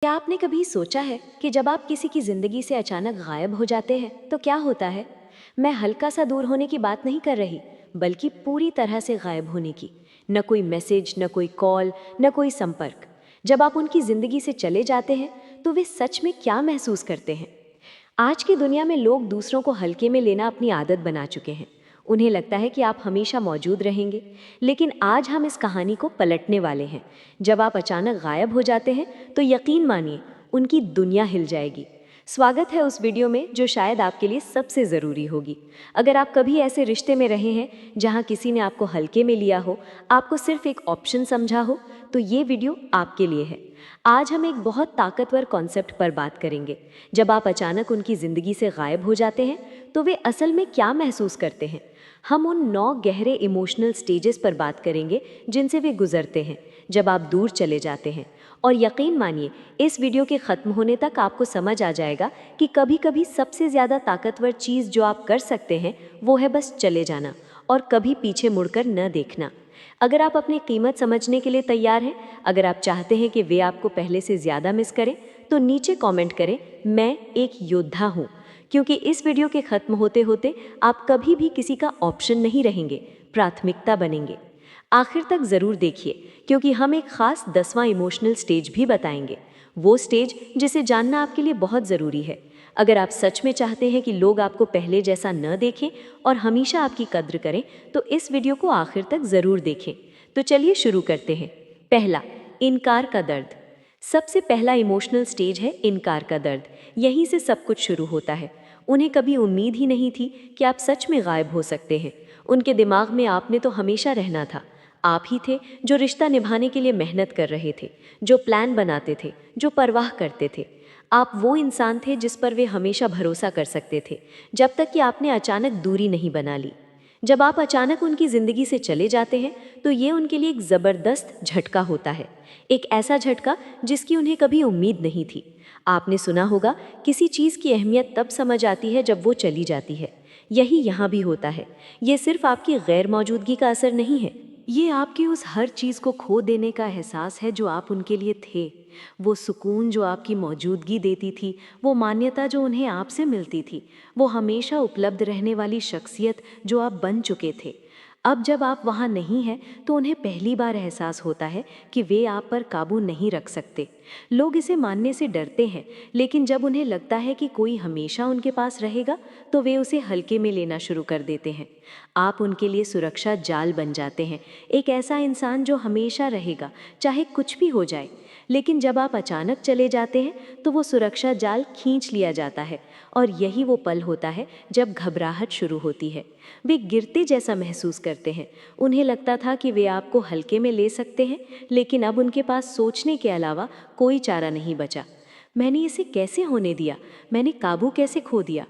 क्या आपने कभी सोचा है कि जब आप किसी की जिंदगी से अचानक गायब हो जाते हैं तो क्या होता है? मैं हल्का सा दूर होने की बात नहीं कर रही, बल्कि पूरी तरह से गायब होने की। न कोई मैसेज, न कोई कॉल, न कोई संपर्क। जब आप उनकी जिंदगी से चले जाते हैं तो वे सच में क्या महसूस करते हैं? आज की दुनिया में लोग दूसरों को हल्के में लेना अपनी आदत बना चुके हैं। उन्हें लगता है कि आप हमेशा मौजूद रहेंगे। लेकिन आज हम इस कहानी को पलटने वाले हैं। जब आप अचानक गायब हो जाते हैं तो यकीन मानिए, उनकी दुनिया हिल जाएगी। स्वागत है उस वीडियो में जो शायद आपके लिए सबसे ज़रूरी होगी। अगर आप कभी ऐसे रिश्ते में रहे हैं जहां किसी ने आपको हल्के में लिया हो, आपको सिर्फ एक ऑप्शन समझा हो, तो ये वीडियो आपके लिए है। आज हम एक बहुत ताकतवर कॉन्सेप्ट पर बात करेंगे। जब आप अचानक उनकी ज़िंदगी से गायब हो जाते हैं तो वे असल में क्या महसूस करते हैं। हम उन 9 गहरे इमोशनल स्टेजेस पर बात करेंगे जिनसे वे गुजरते हैं जब आप दूर चले जाते हैं। और यकीन मानिए, इस वीडियो के ख़त्म होने तक आपको समझ आ जाएगा कि कभी कभी सबसे ज़्यादा ताकतवर चीज़ जो आप कर सकते हैं वो है बस चले जाना और कभी पीछे मुड़कर न देखना। अगर आप अपनी कीमत समझने के लिए तैयार हैं, अगर आप चाहते हैं कि वे आपको पहले से ज़्यादा मिस करें, तो नीचे कमेंट करें, मैं एक योद्धा हूँ। क्योंकि इस वीडियो के ख़त्म होते होते आप कभी भी किसी का ऑप्शन नहीं रहेंगे, प्राथमिकता बनेंगे। आखिर तक ज़रूर देखिए, क्योंकि हम एक ख़ास 10वां इमोशनल स्टेज भी बताएंगे। वो स्टेज जिसे जानना आपके लिए बहुत ज़रूरी है। अगर आप सच में चाहते हैं कि लोग आपको पहले जैसा न देखें और हमेशा आपकी कद्र करें, तो इस वीडियो को आखिर तक ज़रूर देखें। तो चलिए शुरू करते हैं। पहला, इनकार का दर्द। सबसे पहला इमोशनल स्टेज है इनकार का दर्द। यहीं से सब कुछ शुरू होता है। उन्हें कभी उम्मीद ही नहीं थी कि आप सच में गायब हो सकते हैं। उनके दिमाग में आपने तो हमेशा रहना था। आप ही थे जो रिश्ता निभाने के लिए मेहनत कर रहे थे, जो प्लान बनाते थे, जो परवाह करते थे। आप वो इंसान थे जिस पर वे हमेशा भरोसा कर सकते थे, जब तक कि आपने अचानक दूरी नहीं बना ली। जब आप अचानक उनकी ज़िंदगी से चले जाते हैं तो ये उनके लिए एक ज़बरदस्त झटका होता है। एक ऐसा झटका जिसकी उन्हें कभी उम्मीद नहीं थी। आपने सुना होगा, किसी चीज़ की अहमियत तब समझ आती है जब वो चली जाती है। यही यहाँ भी होता है। ये सिर्फ आपकी गैर मौजूदगी का असर नहीं है, ये आपकी उस हर चीज़ को खो देने का एहसास है जो आप उनके लिए थे। वो सुकून जो आपकी मौजूदगी देती थी, वो मान्यता जो उन्हें आपसे मिलती थी, वो हमेशा उपलब्ध रहने वाली शख्सियत जो आप बन चुके थे। अब जब आप वहाँ नहीं हैं तो उन्हें पहली बार एहसास होता है कि वे आप पर काबू नहीं रख सकते। लोग इसे मानने से डरते हैं, लेकिन जब उन्हें लगता है कि कोई हमेशा उनके पास रहेगा तो वे उसे हल्के में लेना शुरू कर देते हैं। आप उनके लिए सुरक्षा जाल बन जाते हैं, एक ऐसा इंसान जो हमेशा रहेगा चाहे कुछ भी हो जाए। लेकिन जब आप अचानक चले जाते हैं तो वो सुरक्षा जाल खींच लिया जाता है, और यही वो पल होता है जब घबराहट शुरू होती है। वे गिरते जैसा महसूस करते हैं। उन्हें लगता था कि वे आपको हल्के में ले सकते हैं, लेकिन अब उनके पास सोचने के अलावा कोई चारा नहीं बचा। मैंने इसे कैसे होने दिया? मैंने काबू कैसे खो दिया?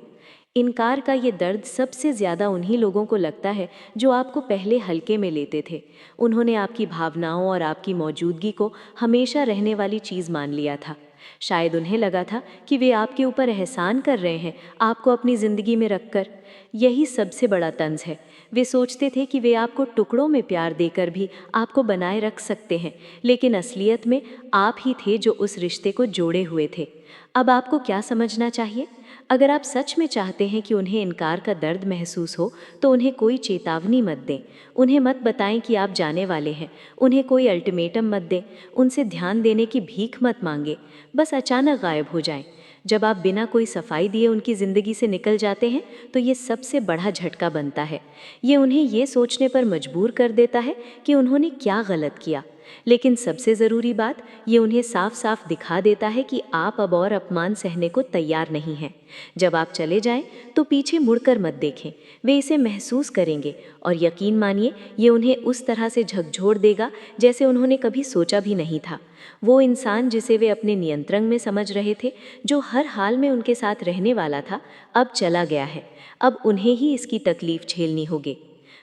इनकार का ये दर्द सबसे ज़्यादा उन्हीं लोगों को लगता है जो आपको पहले हल्के में लेते थे। उन्होंने आपकी भावनाओं और आपकी मौजूदगी को हमेशा रहने वाली चीज़ मान लिया था। शायद उन्हें लगा था कि वे आपके ऊपर एहसान कर रहे हैं, आपको अपनी ज़िंदगी में रखकर। यही सबसे बड़ा तंज है। वे सोचते थे कि वे आपको टुकड़ों में प्यार देकर भी आपको बनाए रख सकते हैं, लेकिन असलियत में आप ही थे जो उस रिश्ते को जोड़े हुए थे। अब आपको क्या समझना चाहिए? अगर आप सच में चाहते हैं कि उन्हें इनकार का दर्द महसूस हो, तो उन्हें कोई चेतावनी मत दें। उन्हें मत बताएं कि आप जाने वाले हैं। उन्हें कोई अल्टीमेटम मत दें। उनसे ध्यान देने की भीख मत मांगे। बस अचानक गायब हो जाएं। जब आप बिना कोई सफाई दिए उनकी ज़िंदगी से निकल जाते हैं तो ये सबसे बड़ा झटका बनता है। ये उन्हें ये सोचने पर मजबूर कर देता है कि उन्होंने क्या गलत किया। लेकिन सबसे ज़रूरी बात, ये उन्हें साफ साफ दिखा देता है कि आप अब और अपमान सहने को तैयार नहीं हैं। जब आप चले जाएं तो पीछे मुड़कर मत देखें। वे इसे महसूस करेंगे, और यकीन मानिए, ये उन्हें उस तरह से झकझोर देगा जैसे उन्होंने कभी सोचा भी नहीं था। वो इंसान जिसे वे अपने नियंत्रण में समझ रहे थे, जो हर हाल में उनके साथ रहने वाला था, अब चला गया है। अब उन्हें ही इसकी तकलीफ झेलनी होगी।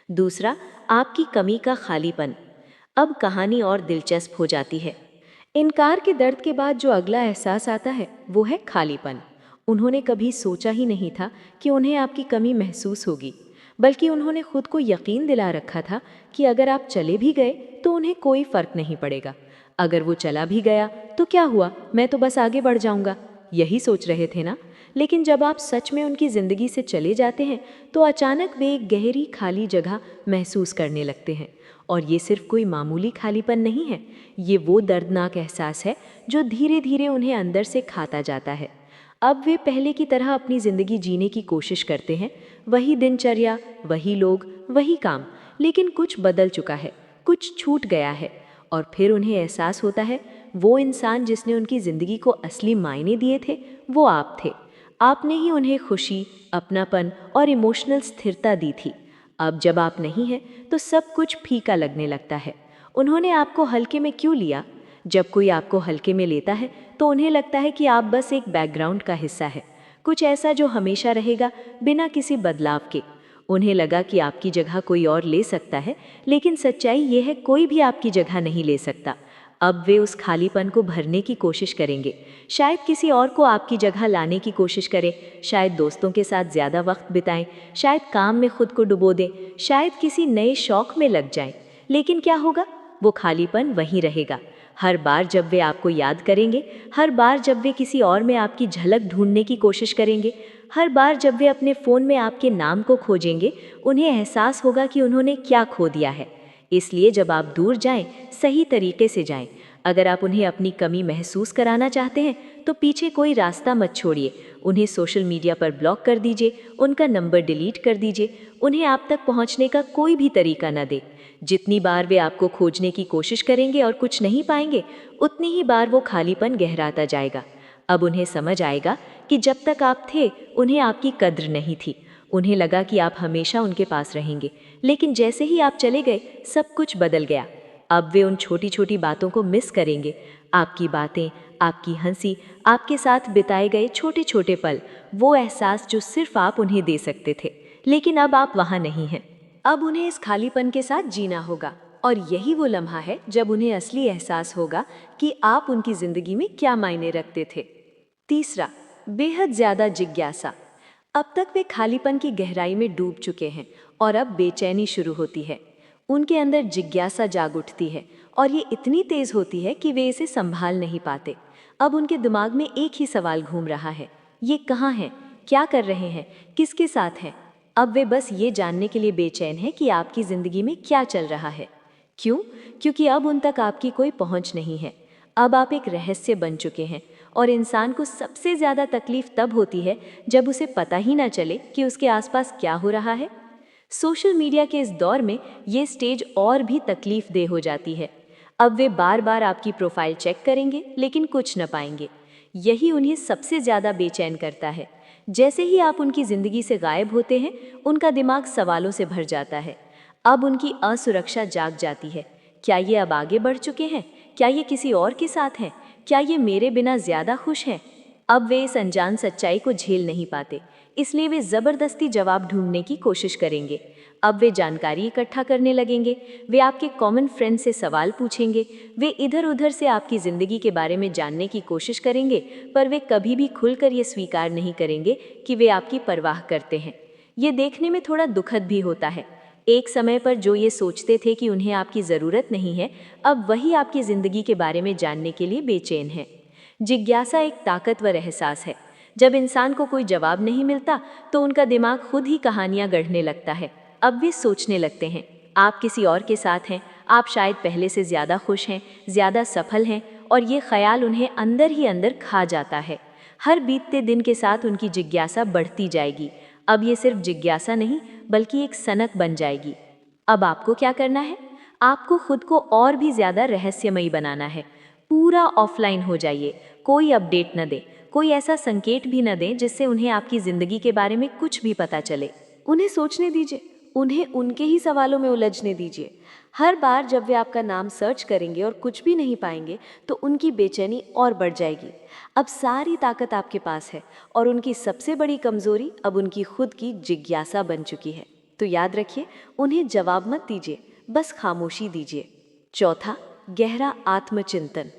दूसरा, आपकी कमी का खालीपन। अब कहानी और दिलचस्प हो जाती है। इनकार के दर्द के बाद जो अगला एहसास आता है वो है खालीपन। उन्होंने कभी सोचा ही नहीं था कि उन्हें आपकी कमी महसूस होगी, बल्कि उन्होंने खुद को यकीन दिला रखा था कि अगर आप चले भी गए तो उन्हें कोई फर्क नहीं पड़ेगा। अगर वो चला भी गया तो क्या हुआ, मैं तो बस आगे बढ़ जाऊंगा, यही सोच रहे थे ना। लेकिन जब आप सच में उनकी ज़िंदगी से चले जाते हैं तो अचानक वे एक गहरी खाली जगह महसूस करने लगते हैं। और ये सिर्फ कोई मामूली खालीपन नहीं है, ये वो दर्दनाक एहसास है जो धीरे धीरे उन्हें अंदर से खाता जाता है। अब वे पहले की तरह अपनी ज़िंदगी जीने की कोशिश करते हैं, वही दिनचर्या, वही लोग, वही काम, लेकिन कुछ बदल चुका है, कुछ छूट गया है। और फिर उन्हें एहसास होता है वो इंसान जिसने उनकी ज़िंदगी को असली मायने दिए थे वो आप थे। आपने ही उन्हें खुशी, अपनापन और इमोशनल स्थिरता दी थी। अब जब आप नहीं हैं तो सब कुछ फीका लगने लगता है। उन्होंने आपको हल्के में क्यों लिया? जब कोई आपको हल्के में लेता है तो उन्हें लगता है कि आप बस एक बैकग्राउंड का हिस्सा है, कुछ ऐसा जो हमेशा रहेगा बिना किसी बदलाव के। उन्हें लगा कि आपकी जगह कोई और ले सकता है, लेकिन सच्चाई ये है कोई भी आपकी जगह नहीं ले सकता। अब वे उस खालीपन को भरने की कोशिश करेंगे, शायद किसी और को आपकी जगह लाने की कोशिश करें, शायद दोस्तों के साथ ज़्यादा वक्त बिताएं, शायद काम में खुद को डुबो दें, शायद किसी नए शौक में लग जाएं। लेकिन क्या होगा? वो खालीपन वहीं रहेगा। हर बार जब वे आपको याद करेंगे, हर बार जब वे किसी और में आपकी झलक ढूंढने की कोशिश करेंगे, हर बार जब वे अपने फ़ोन में आपके नाम को खोजेंगे, उन्हें एहसास होगा कि उन्होंने क्या खो दिया है। इसलिए जब आप दूर जाएं, सही तरीके से जाएं। अगर आप उन्हें अपनी कमी महसूस कराना चाहते हैं तो पीछे कोई रास्ता मत छोड़िए। उन्हें सोशल मीडिया पर ब्लॉक कर दीजिए, उनका नंबर डिलीट कर दीजिए, उन्हें आप तक पहुंचने का कोई भी तरीका न दें। जितनी बार वे आपको खोजने की कोशिश करेंगे और कुछ नहीं पाएंगे, उतनी ही बार वो खालीपन गहराता जाएगा। अब उन्हें समझ आएगा कि जब तक आप थे उन्हें आपकी कद्र नहीं थी। उन्हें लगा कि आप हमेशा उनके पास रहेंगे, लेकिन जैसे ही आप चले गए सब कुछ बदल गया। अब वे उन छोटी छोटी बातों को मिस करेंगे, आपकी बातें, आपकी हंसी, आपके साथ बिताए गए छोटे छोटे पल, वो एहसास जो सिर्फ आप उन्हें दे सकते थे। लेकिन अब आप वहाँ नहीं हैं। अब उन्हें इस खालीपन के साथ जीना होगा, और यही वो लम्हा है जब उन्हें असली एहसास होगा कि आप उनकी जिंदगी में क्या मायने रखते थे। तीसरा, बेहद ज्यादा जिज्ञासा। अब तक वे खालीपन की गहराई में डूब चुके हैं और अब बेचैनी शुरू होती है। उनके अंदर जिज्ञासा जाग उठती है और ये इतनी तेज होती है कि वे इसे संभाल नहीं पाते। अब उनके दिमाग में एक ही सवाल घूम रहा है, ये कहाँ हैं, क्या कर रहे हैं, किसके साथ हैं। अब वे बस ये जानने के लिए बेचैन हैं कि आपकी जिंदगी में क्या चल रहा है। क्यों? क्योंकि अब उन तक आपकी कोई पहुंच नहीं है। अब आप एक रहस्य बन चुके हैं, और इंसान को सबसे ज़्यादा तकलीफ तब होती है जब उसे पता ही ना चले कि उसके आसपास क्या हो रहा है। सोशल मीडिया के इस दौर में ये स्टेज और भी तकलीफ देह हो जाती है। अब वे बार बार आपकी प्रोफाइल चेक करेंगे लेकिन कुछ न पाएंगे। यही उन्हें सबसे ज़्यादा बेचैन करता है। जैसे ही आप उनकी ज़िंदगी से गायब होते हैं, उनका दिमाग सवालों से भर जाता है। अब उनकी असुरक्षा जाग जाती है। क्या ये अब आगे बढ़ चुके हैं? क्या ये किसी और के साथ हैं? क्या ये मेरे बिना ज़्यादा खुश हैं? अब वे इस अनजान सच्चाई को झेल नहीं पाते, इसलिए वे ज़बरदस्ती जवाब ढूंढने की कोशिश करेंगे। अब वे जानकारी इकट्ठा करने लगेंगे, वे आपके कॉमन फ्रेंड से सवाल पूछेंगे, वे इधर उधर से आपकी ज़िंदगी के बारे में जानने की कोशिश करेंगे, पर वे कभी भी खुलकर ये स्वीकार नहीं करेंगे कि वे आपकी परवाह करते हैं। ये देखने में थोड़ा दुखद भी होता है। एक समय पर जो ये सोचते थे कि उन्हें आपकी ज़रूरत नहीं है, अब वही आपकी ज़िंदगी के बारे में जानने के लिए बेचैन है। जिज्ञासा एक ताकतवर एहसास है। जब इंसान को कोई जवाब नहीं मिलता तो उनका दिमाग खुद ही कहानियां गढ़ने लगता है। अब वे सोचने लगते हैं, आप किसी और के साथ हैं, आप शायद पहले से ज़्यादा खुश हैं, ज़्यादा सफल हैं, और ये ख्याल उन्हें अंदर ही अंदर खा जाता है। हर बीतते दिन के साथ उनकी जिज्ञासा बढ़ती जाएगी। अब ये सिर्फ जिज्ञासा नहीं बल्कि एक सनक बन जाएगी। अब आपको क्या करना है? आपको खुद को और भी ज़्यादा रहस्यमयी बनाना है। पूरा ऑफलाइन हो जाइए, कोई अपडेट न दें, कोई ऐसा संकेत भी न दें जिससे उन्हें आपकी ज़िंदगी के बारे में कुछ भी पता चले। उन्हें सोचने दीजिए, उन्हें उनके ही सवालों में उलझने दीजिए। हर बार जब वे आपका नाम सर्च करेंगे और कुछ भी नहीं पाएंगे तो उनकी बेचैनी और बढ़ जाएगी। अब सारी ताकत आपके पास है और उनकी सबसे बड़ी कमज़ोरी अब उनकी खुद की जिज्ञासा बन चुकी है। तो याद रखिए, उन्हें जवाब मत दीजिए, बस खामोशी दीजिए। चौथा, गहरा आत्मचिंतन।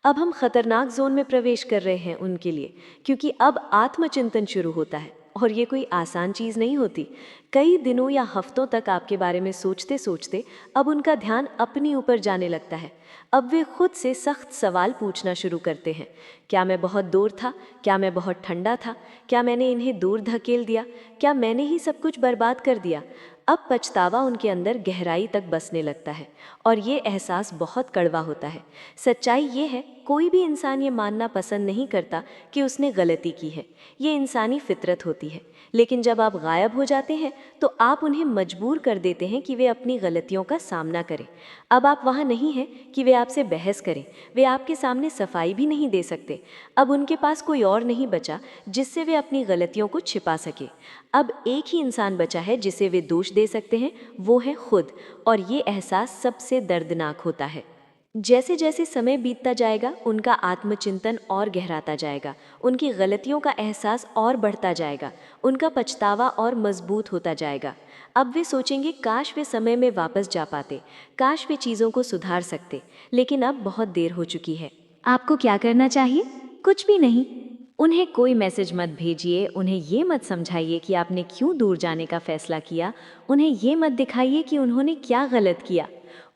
अब हम खतरनाक जोन में प्रवेश कर रहे हैं उनके लिए, क्योंकि अब आत्मचिंतन शुरू होता है। और ये कोई आसान चीज़ नहीं होती। कई दिनों या हफ्तों तक आपके बारे में सोचते सोचते अब उनका ध्यान अपने ऊपर जाने लगता है। अब वे खुद से सख्त सवाल पूछना शुरू करते हैं। क्या मैं बहुत दूर था? क्या मैं बहुत ठंडा था? क्या मैंने इन्हें दूर धकेल दिया? क्या मैंने ही सब कुछ बर्बाद कर दिया? अब पछतावा उनके अंदर गहराई तक बसने लगता है और ये एहसास बहुत कड़वा होता है। सच्चाई ये है, कोई भी इंसान ये मानना पसंद नहीं करता कि उसने गलती की है। ये इंसानी फितरत होती है। लेकिन जब आप गायब हो जाते हैं तो आप उन्हें मजबूर कर देते हैं कि वे अपनी गलतियों का सामना करें। अब आप वहाँ नहीं हैं कि वे आपसे बहस करें, वे आपके सामने सफाई भी नहीं दे सकते। अब उनके पास कोई और नहीं बचा जिससे वे अपनी गलतियों को छिपा सके। अब एक ही इंसान बचा है जिसे वे दोष दे सकते हैं, वो है खुद। और ये एहसास सबसे दर्दनाक होता है। जैसे जैसे समय बीतता जाएगा उनका आत्मचिंतन और गहराता जाएगा, उनकी गलतियों का एहसास और बढ़ता जाएगा, उनका पछतावा और मजबूत होता जाएगा। अब वे सोचेंगे काश वे समय में वापस जा पाते, काश वे चीज़ों को सुधार सकते, लेकिन अब बहुत देर हो चुकी है। आपको क्या करना चाहिए? कुछ भी नहीं। उन्हें कोई मैसेज मत भेजिए, उन्हें ये मत समझाइए कि आपने क्यों दूर जाने का फैसला किया, उन्हें ये मत दिखाइए कि उन्होंने क्या गलत किया।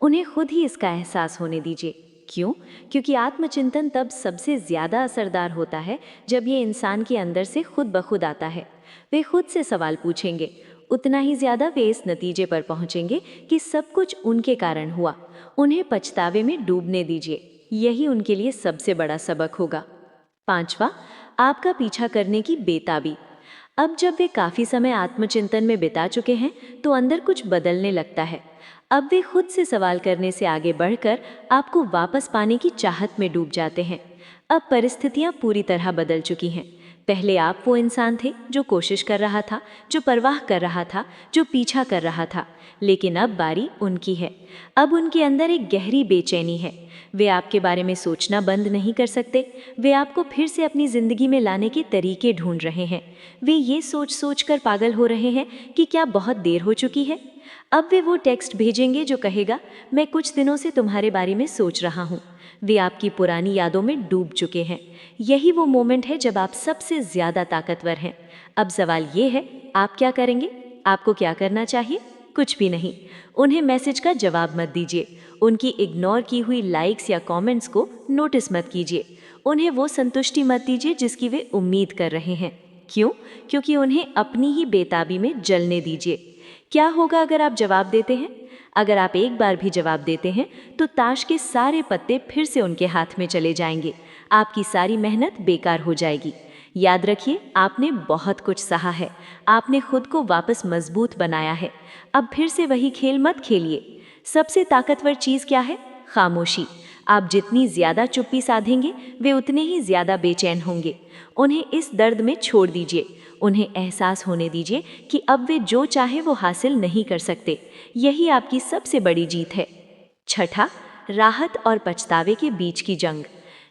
उन्हें खुद ही इसका एहसास होने दीजिए। क्यों? क्योंकि आत्मचिंतन तब सबसे ज़्यादा असरदार होता है जब ये इंसान के अंदर से खुद ब खुद आता है। वे खुद से सवाल पूछेंगे, उतना ही ज़्यादा वे इस नतीजे पर पहुंचेंगे कि सब कुछ उनके कारण हुआ। उन्हें पछतावे में डूबने दीजिए, यही उनके लिए सबसे बड़ा सबक होगा। 5वां, आपका पीछा करने की बेताबी। अब जब वे काफ़ी समय आत्मचिंतन में बिता चुके हैं तो अंदर कुछ बदलने लगता है। अब वे खुद से सवाल करने से आगे बढ़कर आपको वापस पाने की चाहत में डूब जाते हैं। अब परिस्थितियां पूरी तरह बदल चुकी हैं। पहले आप वो इंसान थे जो कोशिश कर रहा था, जो परवाह कर रहा था, जो पीछा कर रहा था। लेकिन अब बारी उनकी है। अब उनके अंदर एक गहरी बेचैनी है। वे आपके बारे में सोचना बंद नहीं कर सकते। वे आपको फिर से अपनी ज़िंदगी में लाने के तरीके ढूंढ रहे हैं। वे ये सोच सोच कर पागल हो रहे हैं कि क्या बहुत देर हो चुकी है। अब वे वो टेक्स्ट भेजेंगे जो कहेगा, मैं कुछ दिनों से तुम्हारे बारे में सोच रहा हूँ। वे आपकी पुरानी यादों में डूब चुके हैं। यही वो मोमेंट है जब आप सबसे ज़्यादा ताकतवर हैं। अब सवाल ये है, आप क्या करेंगे? आपको क्या करना चाहिए? कुछ भी नहीं। उन्हें मैसेज का जवाब मत दीजिए। उनकी इग्नोर की हुई लाइक्स या कमेंट्स को नोटिस मत कीजिए। उन्हें वो संतुष्टि मत दीजिए जिसकी वे उम्मीद कर रहे हैं। क्यों? क्योंकि उन्हें अपनी ही बेताबी में जलने दीजिए। क्या होगा अगर आप जवाब देते हैं? अगर आप एक बार भी जवाब देते हैं तो ताश के सारे पत्ते फिर से उनके हाथ में चले जाएंगे। आपकी सारी मेहनत बेकार हो जाएगी। याद रखिए, आपने बहुत कुछ सहा है। आपने खुद को वापस मजबूत बनाया है। अब फिर से वही खेल मत खेलिए। सबसे ताकतवर चीज़ क्या है? खामोशी। आप जितनी ज़्यादा चुप्पी साधेंगे वे उतने ही ज़्यादा बेचैन होंगे। उन्हें इस दर्द में छोड़ दीजिए। उन्हें एहसास होने दीजिए कि अब वे जो चाहे वो हासिल नहीं कर सकते। यही आपकी सबसे बड़ी जीत है। 6, राहत और पछतावे के बीच की जंग।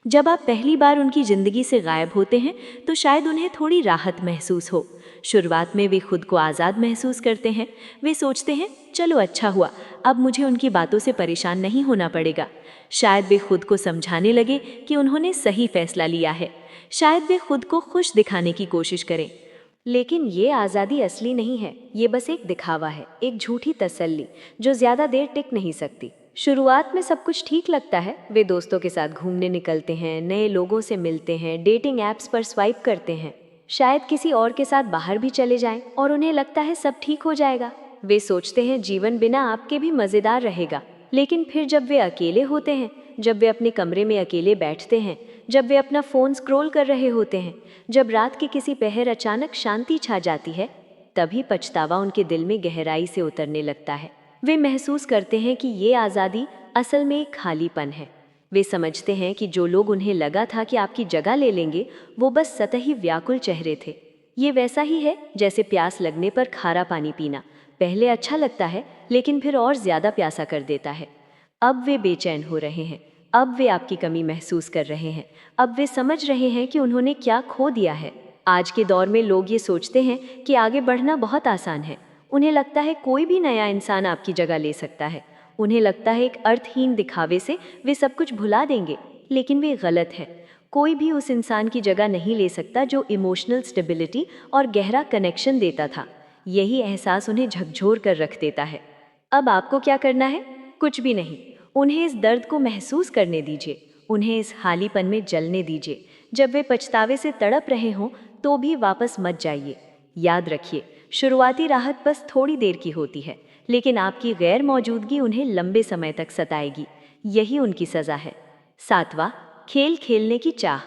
जब आप पहली बार उनकी ज़िंदगी से गायब होते हैं तो शायद उन्हें थोड़ी राहत महसूस हो। शुरुआत में वे खुद को आज़ाद महसूस करते हैं। वे सोचते हैं, चलो अच्छा हुआ, अब मुझे उनकी बातों से परेशान नहीं होना पड़ेगा। शायद वे खुद को समझाने लगे कि उन्होंने सही फैसला लिया है। शायद वे खुद को खुश दिखाने की कोशिश करें। लेकिन ये आज़ादी असली नहीं है। ये बस एक दिखावा है, एक झूठी तसल्ली जो ज़्यादा देर टिक नहीं सकती। शुरुआत में सब कुछ ठीक लगता है। वे दोस्तों के साथ घूमने निकलते हैं, नए लोगों से मिलते हैं, डेटिंग ऐप्स पर स्वाइप करते हैं, शायद किसी और के साथ बाहर भी चले जाएं और उन्हें लगता है सब ठीक हो जाएगा। वे सोचते हैं जीवन बिना आपके भी मज़ेदार रहेगा। लेकिन फिर जब वे अकेले होते हैं, जब वे अपने कमरे में अकेले बैठते हैं, जब वे अपना फ़ोन स्क्रॉल कर रहे होते हैं, जब रात के किसी पहर अचानक शांति छा जाती है, तभी पछतावा उनके दिल में गहराई से उतरने लगता है। वे महसूस करते हैं कि ये आज़ादी असल में एक खालीपन है। वे समझते हैं कि जो लोग उन्हें लगा था कि आपकी जगह ले लेंगे, वो बस सतही व्याकुल चेहरे थे। ये वैसा ही है जैसे प्यास लगने पर खारा पानी पीना। पहले अच्छा लगता है लेकिन फिर और ज़्यादा प्यासा कर देता है। अब वे बेचैन हो रहे हैं। अब वे आपकी कमी महसूस कर रहे हैं। अब वे समझ रहे हैं कि उन्होंने क्या खो दिया है। आज के दौर में लोग ये सोचते हैं कि आगे बढ़ना बहुत आसान है। उन्हें लगता है कोई भी नया इंसान आपकी जगह ले सकता है। उन्हें लगता है एक अर्थहीन दिखावे से वे सब कुछ भुला देंगे, लेकिन वे गलत है। कोई भी उस इंसान की जगह नहीं ले सकता जो इमोशनल स्टेबिलिटी और गहरा कनेक्शन देता था। यही एहसास उन्हें झकझोर कर रख देता है। अब आपको क्या करना है? कुछ भी नहीं। उन्हें इस दर्द को महसूस करने दीजिए, उन्हें इस हालीपन में जलने दीजिए। जब वे पछतावे से तड़प रहे हों तो भी वापस मत जाइए। याद रखिए, शुरुआती राहत बस थोड़ी देर की होती है, लेकिन आपकी गैर मौजूदगी उन्हें लंबे समय तक सताएगी। यही उनकी सज़ा है। 7वां, खेल खेलने की चाह।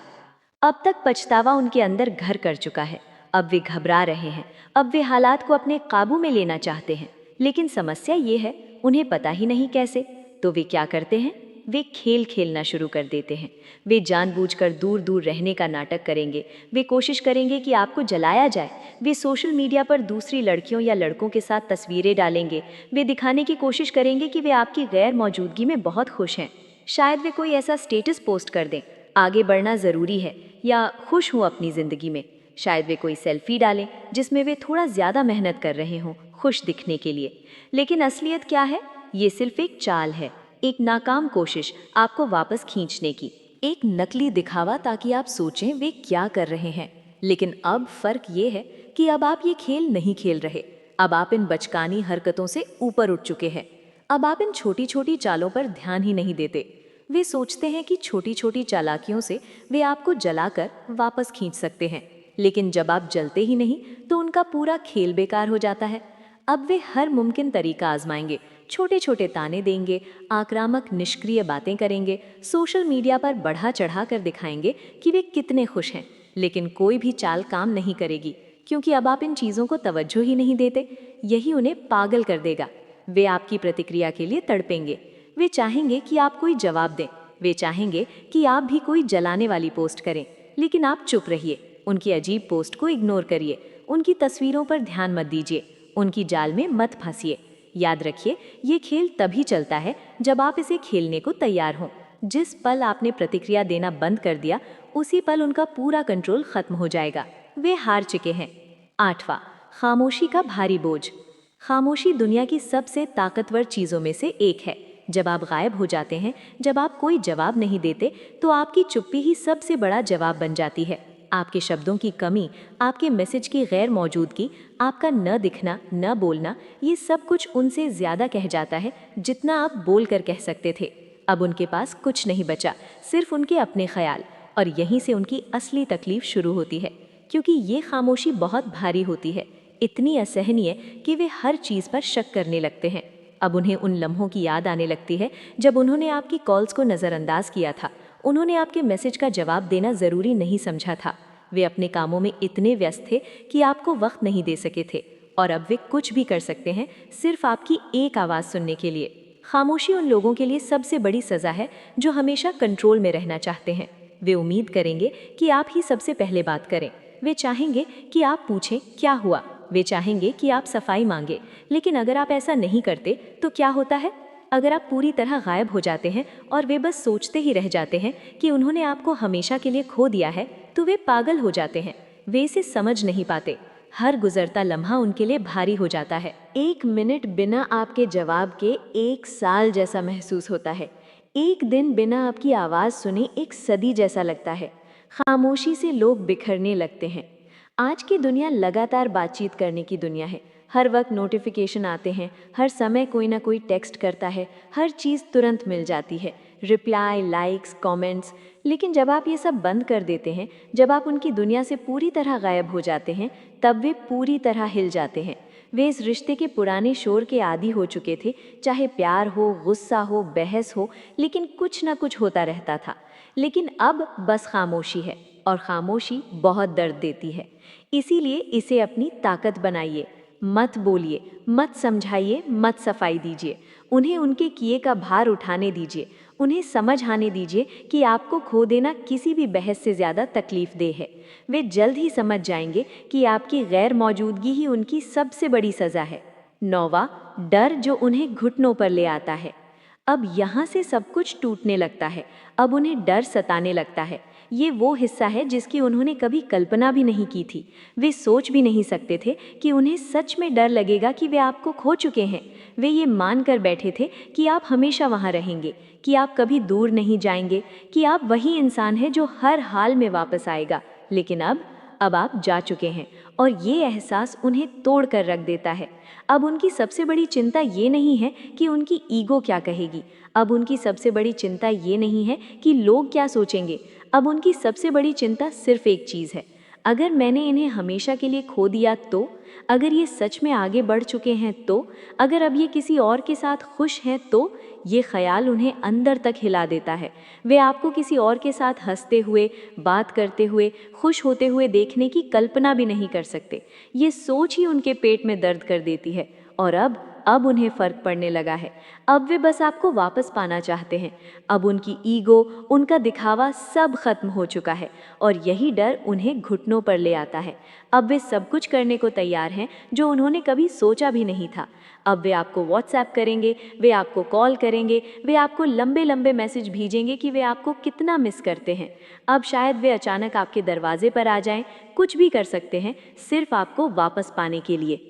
अब तक पछतावा उनके अंदर घर कर चुका है। अब वे घबरा रहे हैं, अब वे हालात को अपने काबू में लेना चाहते हैं। लेकिन समस्या ये है, उन्हें पता ही नहीं कैसे। तो वे क्या करते हैं? वे खेल खेलना शुरू कर देते हैं। वे जानबूझकर दूर दूर रहने का नाटक करेंगे। वे कोशिश करेंगे कि आपको जलाया जाए। वे सोशल मीडिया पर दूसरी लड़कियों या लड़कों के साथ तस्वीरें डालेंगे। वे दिखाने की कोशिश करेंगे कि वे आपकी गैर मौजूदगी में बहुत खुश हैं। शायद वे कोई ऐसा स्टेटस पोस्ट कर दें, आगे बढ़ना ज़रूरी है, या खुश हूँ अपनी ज़िंदगी में। शायद वे कोई सेल्फी डालें जिसमें वे थोड़ा ज़्यादा मेहनत कर रहे हों खुश दिखने के लिए। लेकिन असलियत क्या है? ये सिर्फ एक चाल है, एक नाकाम कोशिश आपको वापस खींचने की, एक नकली दिखावा ताकि आप सोचें वे क्या कर रहे हैं। लेकिन अब फ़र्क ये है कि अब आप ये खेल नहीं खेल रहे। अब आप इन बचकानी हरकतों से ऊपर उठ चुके हैं। अब आप इन छोटी छोटी चालों पर ध्यान ही नहीं देते। वे सोचते हैं कि छोटी छोटी चालाकियों से वे आपको जलाकर वापस खींच सकते हैं, लेकिन जब आप जलते ही नहीं तो उनका पूरा खेल बेकार हो जाता है। अब वे हर मुमकिन तरीका आजमाएंगे, छोटे छोटे ताने देंगे, आक्रामक निष्क्रिय बातें करेंगे, सोशल मीडिया पर बढ़ा चढ़ा कर दिखाएंगे कि वे कितने खुश हैं। लेकिन कोई भी चाल काम नहीं करेगी, क्योंकि अब आप इन चीज़ों को तवज्जो ही नहीं देते। यही उन्हें पागल कर देगा। वे आपकी प्रतिक्रिया के लिए तड़पेंगे। वे चाहेंगे कि आप कोई जवाब दें, वे चाहेंगे कि आप भी कोई जलाने वाली पोस्ट करें, लेकिन आप चुप रहिए। उनकी अजीब पोस्ट को इग्नोर करिए, उनकी तस्वीरों पर ध्यान मत दीजिए, उनकी जाल में मत फंसिए। याद रखिए, ये खेल तभी चलता है जब आप इसे खेलने को तैयार हों। जिस पल आपने प्रतिक्रिया देना बंद कर दिया, उसी पल उनका पूरा कंट्रोल खत्म हो जाएगा। वे हार चुके हैं। 8वां, खामोशी का भारी बोझ। खामोशी दुनिया की सबसे ताकतवर चीज़ों में से एक है। जब आप गायब हो जाते हैं, जब आप कोई जवाब नहीं देते, तो आपकी चुप्पी ही सबसे बड़ा जवाब बन जाती है। आपके शब्दों की कमी, आपके मैसेज की गैर मौजूदगी, आपका न दिखना, न बोलना, ये सब कुछ उनसे ज़्यादा कह जाता है जितना आप बोल कर कह सकते थे। अब उनके पास कुछ नहीं बचा, सिर्फ उनके अपने ख्याल। और यहीं से उनकी असली तकलीफ शुरू होती है, क्योंकि ये खामोशी बहुत भारी होती है, इतनी असहनीय कि वे हर चीज़ पर शक करने लगते हैं। अब उन्हें उन लम्हों की याद आने लगती है जब उन्होंने आपकी कॉल्स को नज़रअंदाज किया था, उन्होंने आपके मैसेज का जवाब देना ज़रूरी नहीं समझा था। वे अपने कामों में इतने व्यस्त थे कि आपको वक्त नहीं दे सके थे, और अब वे कुछ भी कर सकते हैं सिर्फ आपकी एक आवाज़ सुनने के लिए। खामोशी उन लोगों के लिए सबसे बड़ी सज़ा है जो हमेशा कंट्रोल में रहना चाहते हैं। वे उम्मीद करेंगे कि आप ही सबसे पहले बात करें। वे चाहेंगे कि आप पूछें क्या हुआ, वे चाहेंगे कि आप सफाई मांगे। लेकिन अगर आप ऐसा नहीं करते तो क्या होता है? अगर आप पूरी तरह गायब हो जाते हैं और वे बस सोचते ही रह जाते हैं कि उन्होंने आपको हमेशा के लिए खो दिया है, तो वे पागल हो जाते हैं। वे इसे समझ नहीं पाते। हर गुजरता लम्हा उनके लिए भारी हो जाता है। 1 मिनट बिना आपके जवाब के 1 साल जैसा महसूस होता है। एक दिन बिना आपकी आवाज़ सुने एक सदी जैसा लगता है। खामोशी से लोग बिखरने लगते हैं। आज की दुनिया लगातार बातचीत करने की दुनिया है। हर वक्त नोटिफिकेशन आते हैं, हर समय कोई ना कोई टेक्स्ट करता है, हर चीज़ तुरंत मिल जाती है, रिप्लाई, लाइक्स, कमेंट्स। लेकिन जब आप ये सब बंद कर देते हैं, जब आप उनकी दुनिया से पूरी तरह गायब हो जाते हैं, तब वे पूरी तरह हिल जाते हैं। वे इस रिश्ते के पुराने शोर के आदी हो चुके थे, चाहे प्यार हो, गुस्सा हो, बहस हो, लेकिन कुछ ना कुछ होता रहता था। लेकिन अब बस खामोशी है, और खामोशी बहुत दर्द देती है। इसीलिए इसे अपनी ताकत बनाइए। मत बोलिए, मत समझाइए, मत सफाई दीजिए। उन्हें उनके किए का भार उठाने दीजिए। उन्हें समझ आने दीजिए कि आपको खो देना किसी भी बहस से ज़्यादा तकलीफ देह है। वे जल्द ही समझ जाएंगे कि आपकी गैर मौजूदगी ही उनकी सबसे बड़ी सज़ा है। 9वां, डर जो उन्हें घुटनों पर ले आता है। अब यहाँ से सब कुछ टूटने लगता है। अब उन्हें डर सताने लगता है ये वो हिस्सा है जिसकी उन्होंने कभी कल्पना भी नहीं की थी। वे सोच भी नहीं सकते थे कि उन्हें सच में डर लगेगा कि वे आपको खो चुके हैं। वे ये मान कर बैठे थे कि आप हमेशा वहाँ रहेंगे, कि आप कभी दूर नहीं जाएंगे, कि आप वही इंसान हैं जो हर हाल में वापस आएगा। लेकिन अब आप जा चुके हैं और ये एहसास उन्हें तोड़ कर रख देता है। अब उनकी सबसे बड़ी चिंता ये नहीं है कि उनकी ईगो क्या कहेगी। अब उनकी सबसे बड़ी चिंता ये नहीं है कि लोग क्या सोचेंगे। अब उनकी सबसे बड़ी चिंता सिर्फ एक चीज़ है, अगर मैंने इन्हें हमेशा के लिए खो दिया तो, अगर ये सच में आगे बढ़ चुके हैं तो, अगर अब ये किसी और के साथ खुश हैं तो, ये ख्याल उन्हें अंदर तक हिला देता है। वे आपको किसी और के साथ हंसते हुए, बात करते हुए, खुश होते हुए देखने की कल्पना भी नहीं कर सकते। ये सोच ही उनके पेट में दर्द कर देती है। और अब उन्हें फ़र्क पड़ने लगा है। अब वे बस आपको वापस पाना चाहते हैं। अब उनकी ईगो, उनका दिखावा सब खत्म हो चुका है और यही डर उन्हें घुटनों पर ले आता है। अब वे सब कुछ करने को तैयार हैं जो उन्होंने कभी सोचा भी नहीं था। अब वे आपको व्हाट्सएप करेंगे, वे आपको कॉल करेंगे, वे आपको लंबे लंबे मैसेज भेजेंगे कि वे आपको कितना मिस करते हैं। अब शायद वे अचानक आपके दरवाजे पर आ जाएं, कुछ भी कर सकते हैं सिर्फ आपको वापस पाने के लिए।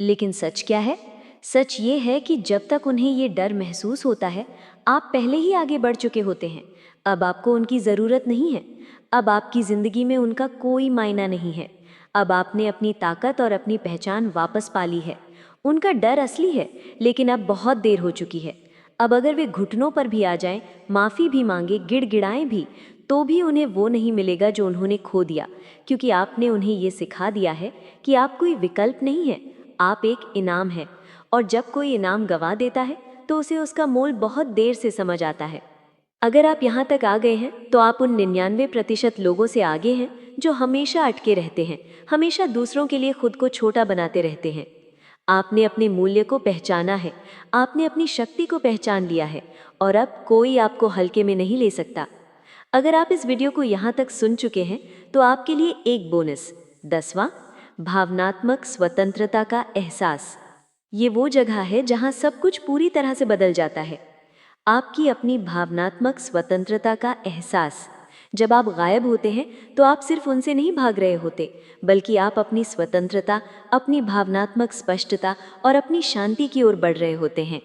लेकिन सच क्या है? सच ये है कि जब तक उन्हें ये डर महसूस होता है, आप पहले ही आगे बढ़ चुके होते हैं। अब आपको उनकी ज़रूरत नहीं है। अब आपकी ज़िंदगी में उनका कोई मायना नहीं है। अब आपने अपनी ताकत और अपनी पहचान वापस पा ली है। उनका डर असली है, लेकिन अब बहुत देर हो चुकी है। अब अगर वे घुटनों पर भी आ जाएं, माफ़ी भी मांगे, गिड़गिड़ाएं भी, तो भी उन्हें वो नहीं मिलेगा जो उन्होंने खो दिया, क्योंकि आपने उन्हें ये सिखा दिया है कि आप कोई विकल्प नहीं है, आप एक इनाम है। और जब कोई इनाम गंवा देता है तो उसे उसका मोल बहुत देर से समझ आता है। अगर आप यहाँ तक आ गए हैं तो आप उन 99% लोगों से आगे हैं जो हमेशा अटके रहते हैं, हमेशा दूसरों के लिए खुद को छोटा बनाते रहते हैं। आपने अपने मूल्य को पहचाना है, आपने अपनी शक्ति को पहचान लिया है और अब कोई आपको हल्के में नहीं ले सकता। अगर आप इस वीडियो को यहाँ तक सुन चुके हैं तो आपके लिए एक बोनस, 10वां, भावनात्मक स्वतंत्रता का एहसास। ये वो जगह है जहाँ सब कुछ पूरी तरह से बदल जाता है। आपकी अपनी भावनात्मक स्वतंत्रता का एहसास। जब आप गायब होते हैं तो आप सिर्फ उनसे नहीं भाग रहे होते, बल्कि आप अपनी स्वतंत्रता, अपनी भावनात्मक स्पष्टता और अपनी शांति की ओर बढ़ रहे होते हैं।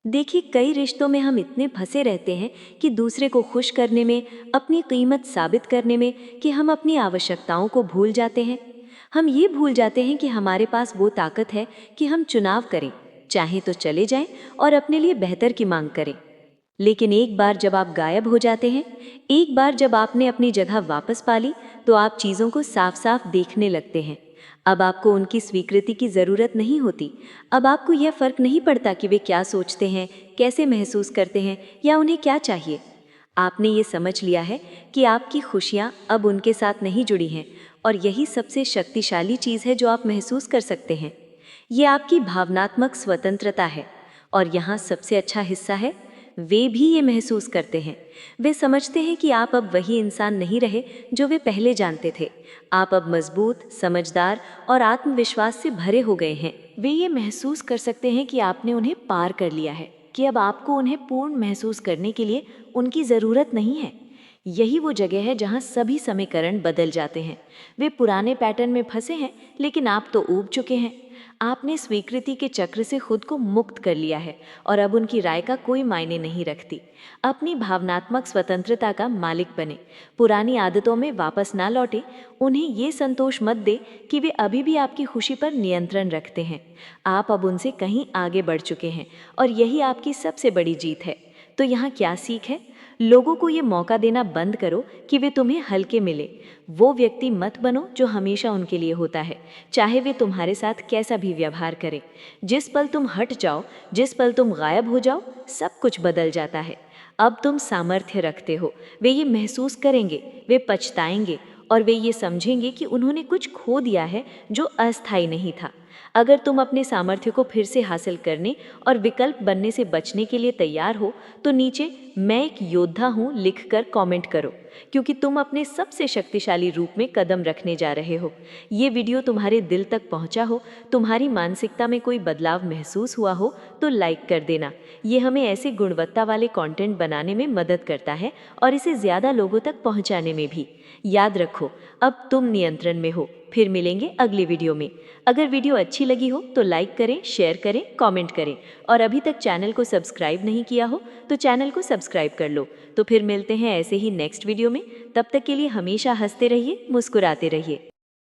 देखिए, कई रिश्तों में हम इतने फंसे रहते हैं कि दूसरे को खुश करने में, अपनी कीमत साबित करने में, कि हम अपनी आवश्यकताओं को भूल जाते हैं। हम ये भूल जाते हैं कि हमारे पास वो ताकत है कि हम चुनाव करें, चाहे तो चले जाएं और अपने लिए बेहतर की मांग करें। लेकिन एक बार जब आप गायब हो जाते हैं, एक बार जब आपने अपनी जगह वापस पा ली, तो आप चीज़ों को साफ साफ देखने लगते हैं। अब आपको उनकी स्वीकृति की ज़रूरत नहीं होती। अब आपको यह फ़र्क नहीं पड़ता कि वे क्या सोचते हैं, कैसे महसूस करते हैं या उन्हें क्या चाहिए। आपने ये समझ लिया है कि आपकी खुशियाँ अब उनके साथ नहीं जुड़ी हैं, और यही सबसे शक्तिशाली चीज़ है जो आप महसूस कर सकते हैं। ये आपकी भावनात्मक स्वतंत्रता है। और यहाँ सबसे अच्छा हिस्सा है, वे भी ये महसूस करते हैं। वे समझते हैं कि आप अब वही इंसान नहीं रहे जो वे पहले जानते थे। आप अब मजबूत, समझदार और आत्मविश्वास से भरे हो गए हैं। वे ये महसूस कर सकते हैं कि आपने उन्हें पार कर लिया है, कि अब आपको उन्हें पूर्ण महसूस करने के लिए उनकी ज़रूरत नहीं है। यही वो जगह है जहाँ सभी समीकरण बदल जाते हैं। वे पुराने पैटर्न में फंसे हैं, लेकिन आप तो ऊब चुके हैं। आपने स्वीकृति के चक्र से खुद को मुक्त कर लिया है और अब उनकी राय का कोई मायने नहीं रखती। अपनी भावनात्मक स्वतंत्रता का मालिक बने, पुरानी आदतों में वापस ना लौटे। उन्हें ये संतोष मत दे कि वे अभी भी आपकी खुशी पर नियंत्रण रखते हैं। आप अब उनसे कहीं आगे बढ़ चुके हैं और यही आपकी सबसे बड़ी जीत है। तो यहाँ क्या सीख है? लोगों को ये मौका देना बंद करो कि वे तुम्हें हल्के मिले। वो व्यक्ति मत बनो जो हमेशा उनके लिए होता है, चाहे वे तुम्हारे साथ कैसा भी व्यवहार करें। जिस पल तुम हट जाओ, जिस पल तुम गायब हो जाओ, सब कुछ बदल जाता है। अब तुम सामर्थ्य रखते हो। वे ये महसूस करेंगे, वे पछताएंगे और वे ये समझेंगे कि उन्होंने कुछ खो दिया है जो अस्थायी नहीं था। अगर तुम अपने सामर्थ्य को फिर से हासिल करने और विकल्प बनने से बचने के लिए तैयार हो तो नीचे मैं एक योद्धा हूँ लिखकर कमेंट करो, क्योंकि तुम अपने सबसे शक्तिशाली रूप में कदम रखने जा रहे हो। ये वीडियो तुम्हारे दिल तक पहुंचा हो, तुम्हारी मानसिकता में कोई बदलाव महसूस हुआ हो तो लाइक कर देना। ये हमें ऐसे गुणवत्ता वाले कंटेंट बनाने में मदद करता है और इसे ज़्यादा लोगों तक पहुंचाने में भी। याद रखो, अब तुम नियंत्रण में हो। फिर मिलेंगे अगली वीडियो में। अगर वीडियो अच्छी लगी हो तो लाइक करें, शेयर करें, कमेंट करें और अभी तक चैनल को सब्सक्राइब नहीं किया हो तो चैनल को सब्सक्राइब कर लो। तो फिर मिलते हैं ऐसे ही नेक्स्ट वीडियो में। तब तक के लिए हमेशा हंसते रहिए, मुस्कुराते रहिए।